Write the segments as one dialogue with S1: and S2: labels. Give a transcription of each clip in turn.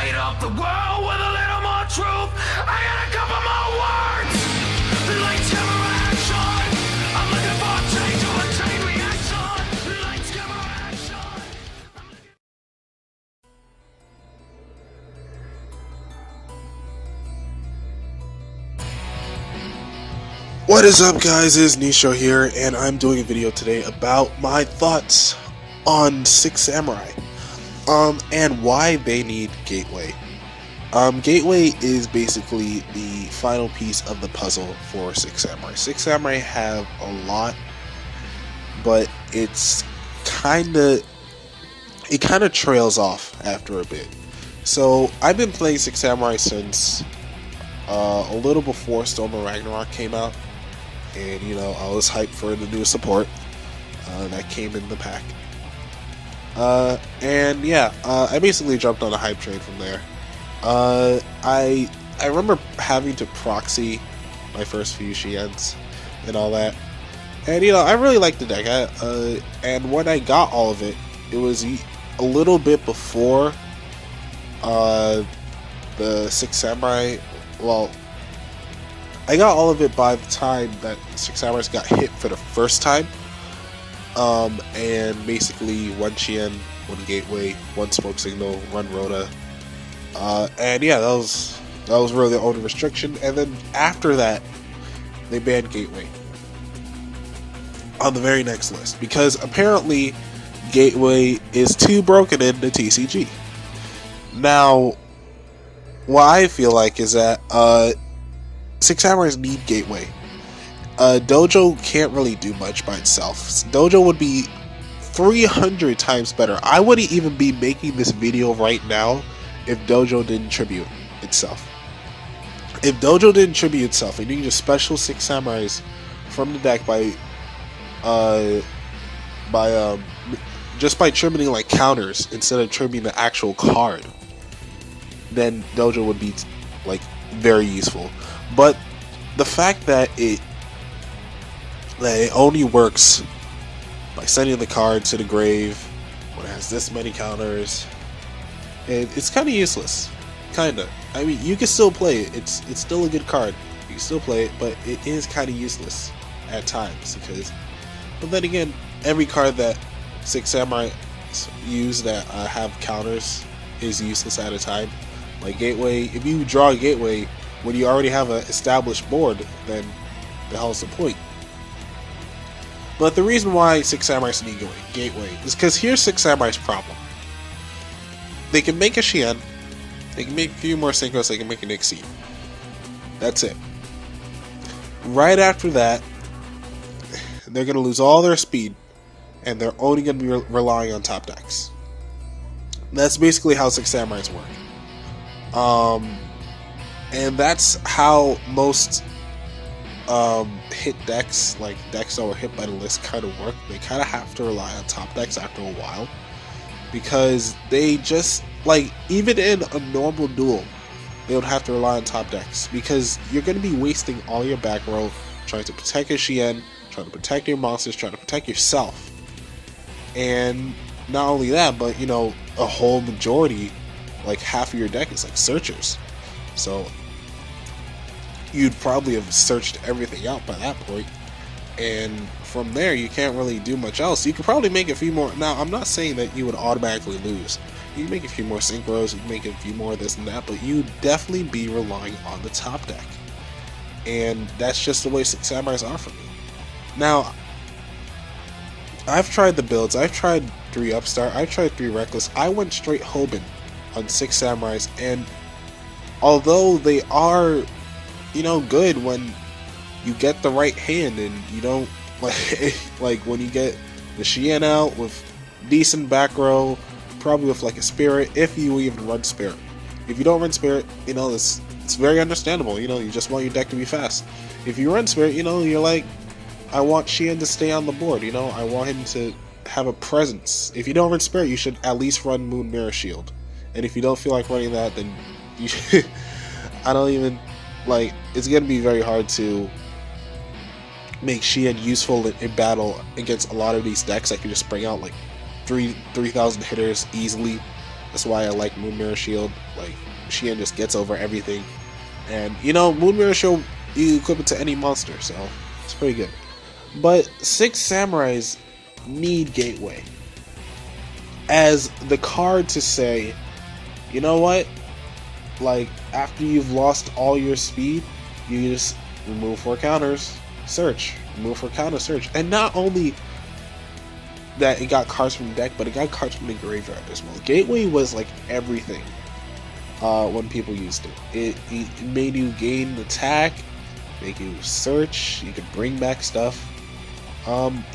S1: light up the world with a little more truth. I got a couple more words. Lights, camera, action. I'm looking for a change or a chain reaction. Lights, camera, action.
S2: What is up, guys? It's Yugioh here, and I'm doing a video today about my thoughts on Six Samurai, and why they need Gateway. Gateway is basically the final piece of the puzzle for Six Samurai. Six Samurai have a lot, but it kind of trails off after a bit. So I've been playing Six Samurai since a little before Storm of Ragnarok came out. And, you know, I was hyped for the new support that came in the pack. And yeah, I basically jumped on a hype train from there. I remember having to proxy my first few Shiens and all that. And, you know, I really liked the deck. And when I got all of it, it was a little bit before the Six Samurai. Well, I got all of it by the time that Six Samurai got hit for the first time. And basically one Shien, one Gateway, one Smoke Signal, one Rhoda. And yeah, that was really the only restriction. And then after that, they banned Gateway on the very next list, because apparently Gateway is too broken in the TCG. Now, what I feel like is that Six Samurais need Gateway. Dojo can't really do much by itself. Dojo would be 300 times better. I wouldn't even be making this video right now if Dojo didn't tribute itself. If Dojo didn't tribute itself, and you can just special Six Samurais from the deck just by tributing like counters instead of tributing the actual card, then Dojo would be like very useful. But the fact that it only works by sending the card to the grave when it has this many counters, it's kind of useless. Kinda. I mean, you can still play it. It's still a good card. You can still play it, but it is kind of useless at times But then again, every card that Six Samurai use that have counters is useless at a time. Like Gateway, if you draw a Gateway when you already have an established board, then the hell's the point? But the reason why Six Samurais need Gateway is because here's Six Samurai's problem. They can make a Shien, they can make a few more Synchros, they can make an Exceed. That's it. Right after that, they're going to lose all their speed, and they're only going to be relying on top decks. That's basically how Six Samurais work. And that's how most hit decks, like decks that were hit by the list, kind of work. They kind of have to rely on top decks after a while, because they just, like, even in a normal duel, they would have to rely on top decks, because you're going to be wasting all your back row trying to protect your Shien, trying to protect your monsters, trying to protect yourself. And not only that, but, you know, a whole majority, like half of your deck is like searchers. So you'd probably have searched everything out by that point, and from there you can't really do much else. You could probably make a few more. Now, I'm not saying that you would automatically lose. You can make a few more synchros, you can make a few more of this and that, but you'd definitely be relying on the top deck. And that's just the way Six Samurais are for me. Now, I've tried the builds. I've tried 3 Upstart, I've tried 3 Reckless. I went straight Hoban on Six Samurais, and although they are, you know, good when you get the right hand and you don't like when you get the Shien out with decent back row, probably with like a Spirit, if you even run Spirit. If you don't run Spirit, you know, it's very understandable. You know, you just want your deck to be fast. If you run Spirit, you know, you're like, I want Shien to stay on the board. You know, I want him to have a presence. If you don't run Spirit, you should at least run Moon Mirror Shield. And if you don't feel like running that, then you should I don't even, like, it's going to be very hard to make Shien useful in battle against a lot of these decks that can just bring out like 3,000 hitters easily. That's why I like Moon Mirror Shield. Like, Shien just gets over everything. And, you know, Moon Mirror Shield, you equip it to any monster, so it's pretty good. But 6 Samurais need Gateway as the card to say, you know what? Like, after you've lost all your speed, you just remove 4 counters, search. Remove 4 counters, search. And not only that it got cards from the deck, but it got cards from the graveyard as well. Gateway was like everything when people used it. It made you gain attack, make you search, you could bring back stuff.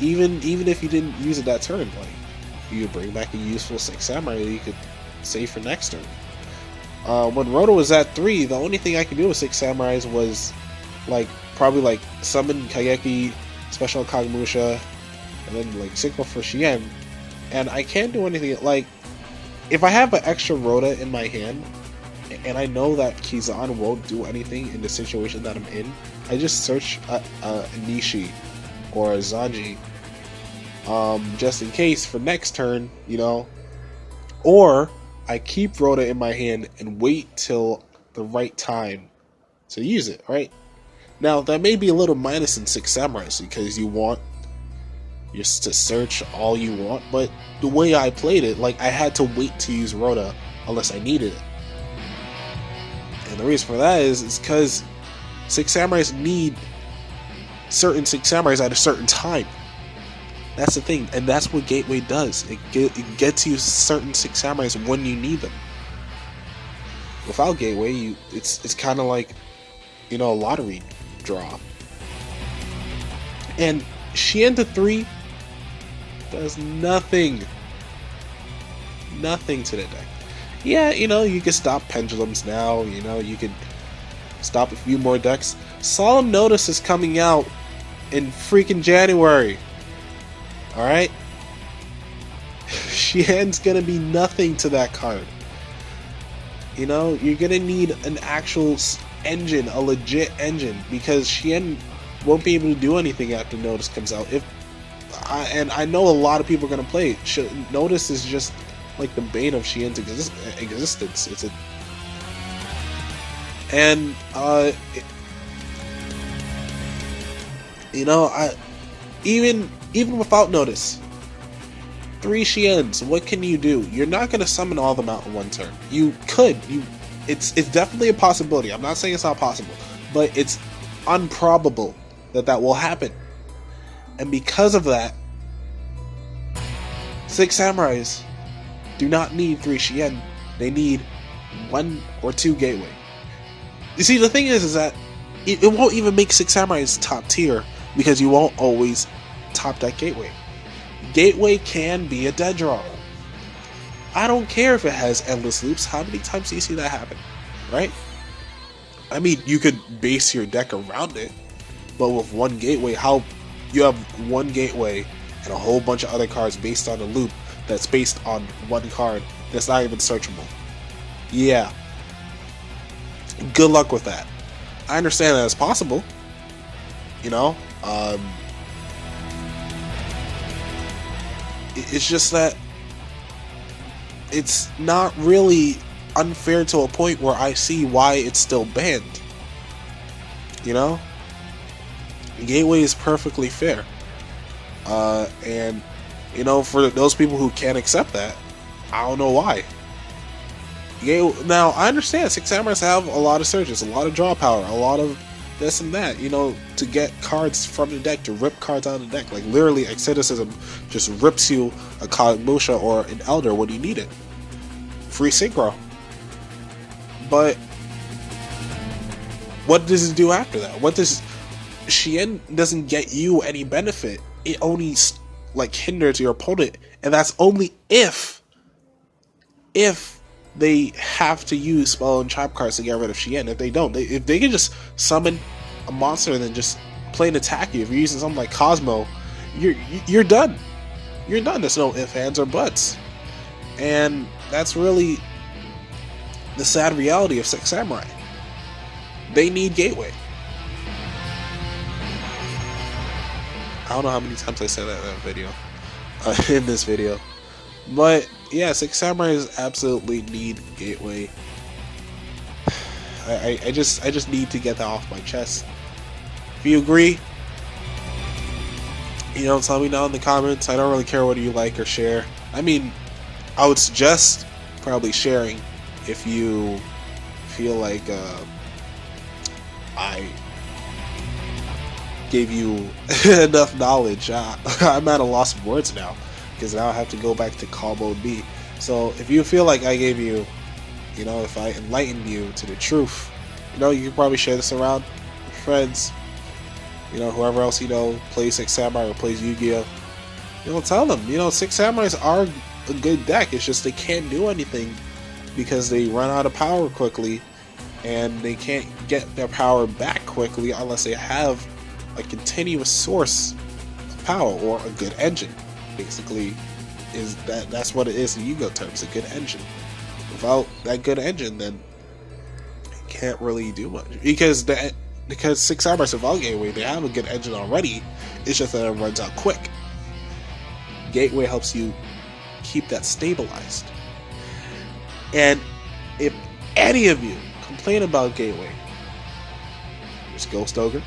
S2: Even if you didn't use it that turn, like, you could bring back a useful 6 Samurai that you could save for next turn. When Roto was at 3, the only thing I could do with 6 Samurais was probably summon Kageki, special Kagemusha, and then like Synchro for Shien. And I can't do anything. Like, if I have an extra Rota in my hand, and I know that Kizan won't do anything in the situation that I'm in, I just search a Nishi or a Zanji, just in case for next turn, you know. Or I keep Rota in my hand and wait till the right time to use it, right? Now, that may be a little minus in 6 Samurais because you want just to search all you want, but the way I played it, like, I had to wait to use Rota unless I needed it. And the reason for that is because 6 Samurais need certain 6 Samurais at a certain time. That's the thing, and that's what Gateway does. It gets you certain 6 Samurais when you need them. Without Gateway, it's kind of like, you know, a lottery draw. And Shien to 3 does nothing to the deck. Yeah, you know, you can stop pendulums now, you know, you can stop a few more decks. Solemn Notice is coming out in freaking January. Alright? Shien's gonna be nothing to that card. You know, you're gonna need an actual engine, a legit engine, because Shien won't be able to do anything after Notice comes out. And I know a lot of people are gonna play it. Notice is just like the bane of Shien's existence. You know, even without Notice, 3 Shiens, what can you do? You're not gonna summon all of them out in one turn. You could. It's definitely a possibility. I'm not saying it's not possible, but it's improbable that will happen. And because of that, 6 Samurais do not need 3 Shien. They need 1 or 2 Gateway. You see, the thing is that it won't even make 6 Samurais top tier because you won't always top deck Gateway. Gateway can be a dead draw. I don't care if it has endless loops. How many times do you see that happen? Right? I mean, you could base your deck around it, but with 1 Gateway, how you have 1 Gateway and a whole bunch of other cards based on a loop that's based on 1 card that's not even searchable. Yeah. Good luck with that. I understand that it's possible. You know? It's just that it's not really unfair to a point where I see why it's still banned. You know? Gateway is perfectly fair. And, you know, for those people who can't accept that, I don't know why. Now, I understand 6 Samurais have a lot of searches, a lot of draw power, a lot of this and that, you know, to get cards from the deck, to rip cards out of the deck. Like, literally, Exoticism just rips you a Kagemusha or an Elder when you need it. Free Synchro. But what does it do after that? Shien doesn't get you any benefit. It only, like, hinders your opponent, and that's only if they have to use spell and trap cards to get rid of Shien. If they don't, if they can just summon a monster and then just plain attack you, if you're using something like Cosmo, you're done. You're done. There's no ifs, ands, or buts. And that's really the sad reality of 6 Samurai. They need Gateway. I don't know how many times I said that in that video, in this video, but yeah, Six Samurais absolutely need Gateway. I just need to get that off my chest. If you agree, tell me down in the comments. I don't really care whether you like or share. I mean, I would suggest probably sharing if you feel like I gave you enough knowledge. I'm at a loss of words now because now I have to go back to Call Mode B. So if you feel like I gave you, if I enlightened you to the truth, you can probably share this around with friends. Whoever else plays Six Samurai or plays Yu-Gi-Oh. Tell them. Six Samurais are a good deck. It's just they can't do anything because they run out of power quickly, and they can't get their power back quickly unless they have a continuous source of power or a good engine. Basically, that's what it is in Yu-Gi-Oh terms, a good engine. Without that good engine, then it can't really do much because Six Samurais without Gateway, they have a good engine already. It's just that it runs out quick. Gateway helps you keep that stabilized. And if any of you complain about Gateway, there's Ghost Ogre,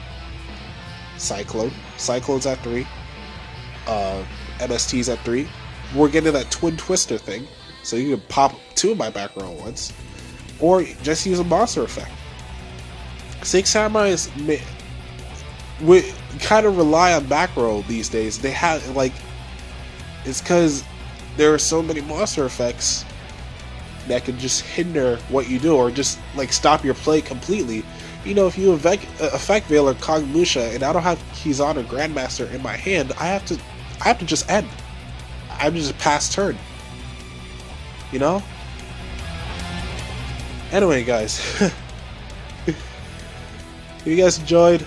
S2: Cyclone's at 3, MST's at 3. We're getting that Twin Twister thing, so you can pop 2 of my back row once, or just use a monster effect. Six Samurais we kind of rely on back row these days. They have it's because there are so many monster effects that could just hinder what you do or just stop your play completely. If you effect veil or Kogmusha and I don't have Kizan or Grandmaster in my hand, I have to just end. I have to just pass turn. Anyway, guys, if you guys enjoyed,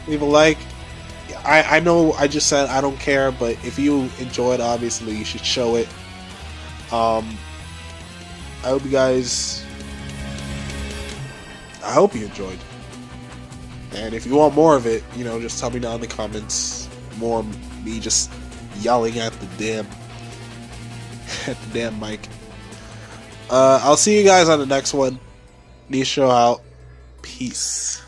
S2: leave a like. I know I just said I don't care, but if you enjoyed, obviously you should show it. I hope you enjoyed. And if you want more of it, just tell me down in the comments. More of me just yelling at the damn mic. I'll see you guys on the next one. Yugioh out. Peace.